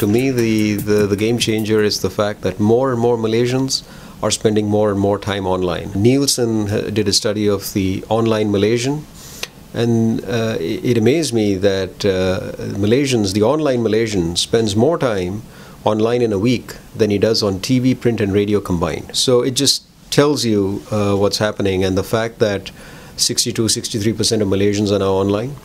To me, the game changer is the fact that more and more Malaysians are spending more and more time online. Nielsen did a study of the online Malaysian, and it amazed me that Malaysians, the online Malaysian, spends more time online in a week than he does on TV, print, and radio combined. So it just tells you what's happening, and the fact that 62-63% of Malaysians are now online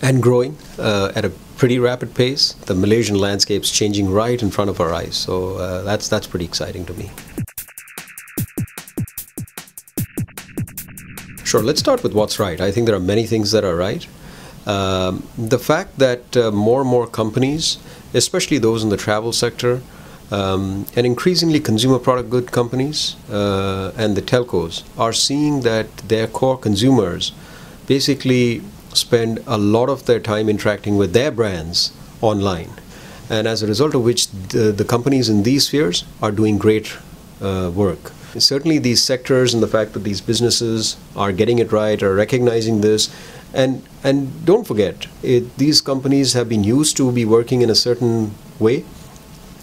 and growing at a pretty rapid pace. The Malaysian landscape's changing right in front of our eyes. So that's pretty exciting to me. Sure, let's start with what's right. I think there are many things that are right. The fact that more and more companies, especially those in the travel sector, and increasingly consumer product good companies and the telcos are seeing that their core consumers basically spend a lot of their time interacting with their brands online, and as a result of which the companies in these spheres are doing great work. Certainly these sectors and the fact that these businesses are getting it right, are recognizing this, and don't forget, these companies have been used to be working in a certain way.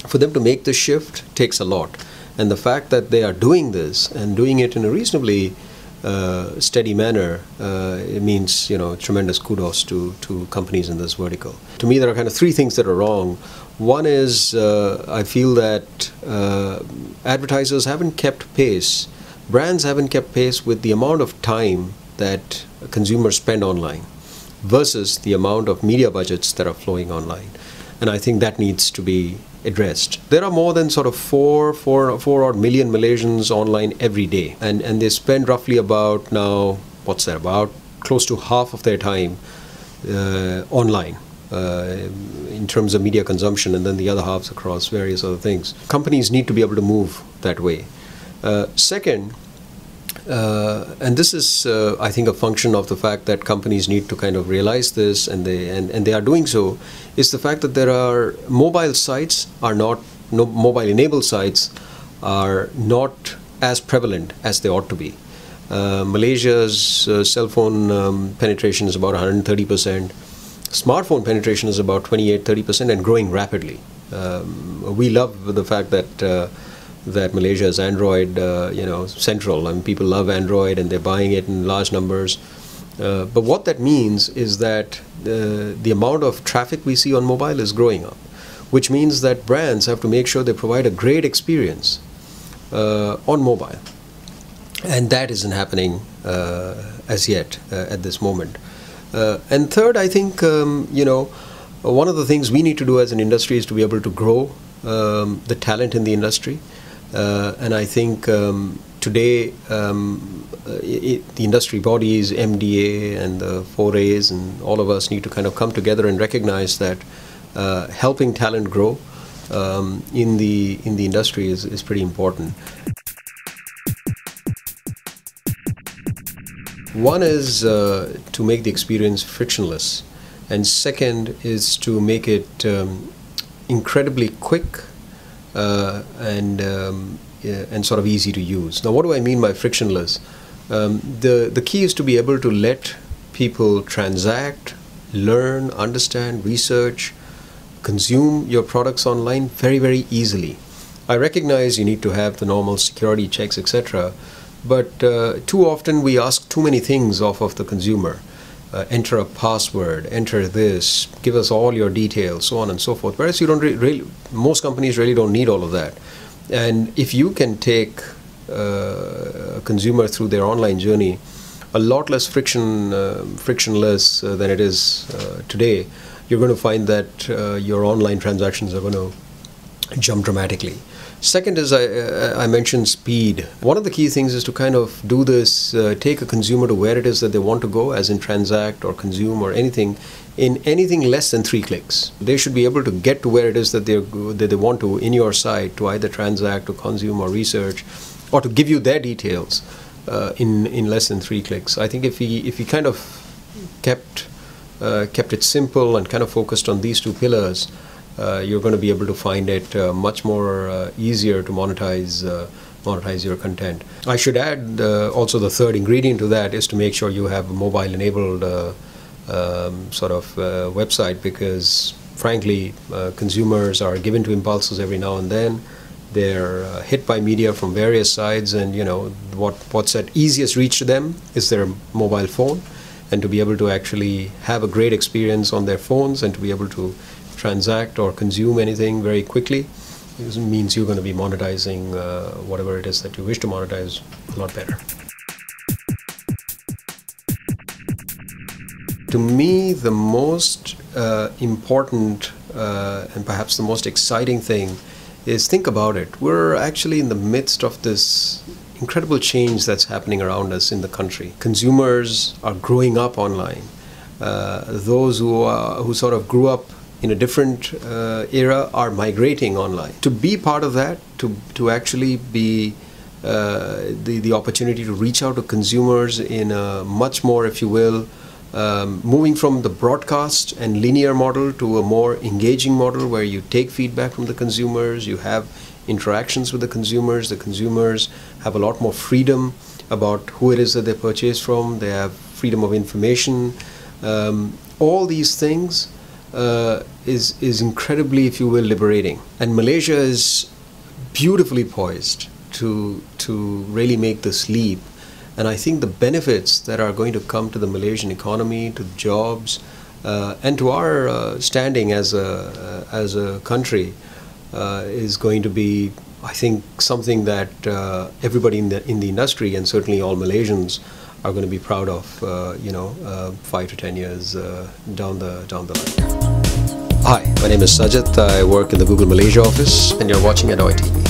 For them to make the shift takes a lot, and the fact that they are doing this and doing it in a reasonably steady manner, it means, tremendous kudos to companies in this vertical. To me, there are kind of three things that are wrong. One is I feel that advertisers haven't kept pace, brands haven't kept pace with the amount of time that consumers spend online versus the amount of media budgets that are flowing online. And I think that needs to be addressed. There are more than sort of 4 odd million Malaysians online every day, and they spend roughly about about close to half of their time online in terms of media consumption, and then the other halves across various other things. Companies need to be able to move that way. Second, and this is, I think, a function of the fact that companies need to kind of realize this, and they are doing so, is the fact that there are mobile mobile-enabled sites are not as prevalent as they ought to be. Malaysia's cell phone penetration is about 130%. Smartphone penetration is about 28-30% and growing rapidly. We love the fact that Malaysia is Android, central. I mean, people love Android and they're buying it in large numbers. But what that means is that the amount of traffic we see on mobile is growing up, which means that brands have to make sure they provide a great experience on mobile. And that isn't happening as yet at this moment. And third, I think, one of the things we need to do as an industry is to be able to grow the talent in the industry. And I think today the industry bodies, MDA and the 4As and all of us need to kind of come together and recognize that helping talent grow in the industry is pretty important. One is to make the experience frictionless, and second is to make it incredibly quick and sort of easy to use. Now, what do I mean by frictionless? The key is to be able to let people transact, learn, understand, research, consume your products online very, very easily. I recognize you need to have the normal security checks, etc. But too often we ask too many things off of the consumer. Enter a password, enter this, give us all your details, so on and so forth. Whereas you don't most companies really don't need all of that. And if you can take a consumer through their online journey a lot less frictionless than it is today, you're going to find that your online transactions are going to jump dramatically. Second is, I mentioned speed. One of the key things is to kind of do this, take a consumer to where it is that they want to go, as in transact or consume or anything, in anything less than 3 clicks. They should be able to get to where it is that they want to in your site to either transact or consume or research, or to give you their details in less than 3 clicks. I think if we kind of kept it simple and kind of focused on these 2 pillars, you're going to be able to find it much more easier to monetize your content. I should add also the third ingredient to that is to make sure you have a mobile-enabled sort of website, because frankly, consumers are given to impulses every now and then. They're hit by media from various sides, and what's at easiest reach to them is their mobile phone, and to be able to actually have a great experience on their phones and to be able to transact or consume anything very quickly means you're going to be monetizing whatever it is that you wish to monetize a lot better. To me, the most important and perhaps the most exciting thing is, think about it. We're actually in the midst of this incredible change that's happening around us in the country. Consumers are growing up online. Those who sort of grew up in a different era are migrating online. To be part of that, to actually be the opportunity to reach out to consumers in a much more, if you will, moving from the broadcast and linear model to a more engaging model where you take feedback from the consumers, you have interactions with the consumers have a lot more freedom about who it is that they purchase from, they have freedom of information. All these things is incredibly, if you will, liberating. And Malaysia is beautifully poised to really make this leap. And I think the benefits that are going to come to the Malaysian economy, to jobs, and to our standing as a country is going to be, I think, something that everybody in the industry, and certainly all Malaysians, are going to be proud of. 5 to 10 years down the line. Hi, my name is Sajith. I work in the Google Malaysia office, and you're watching Adoy TV.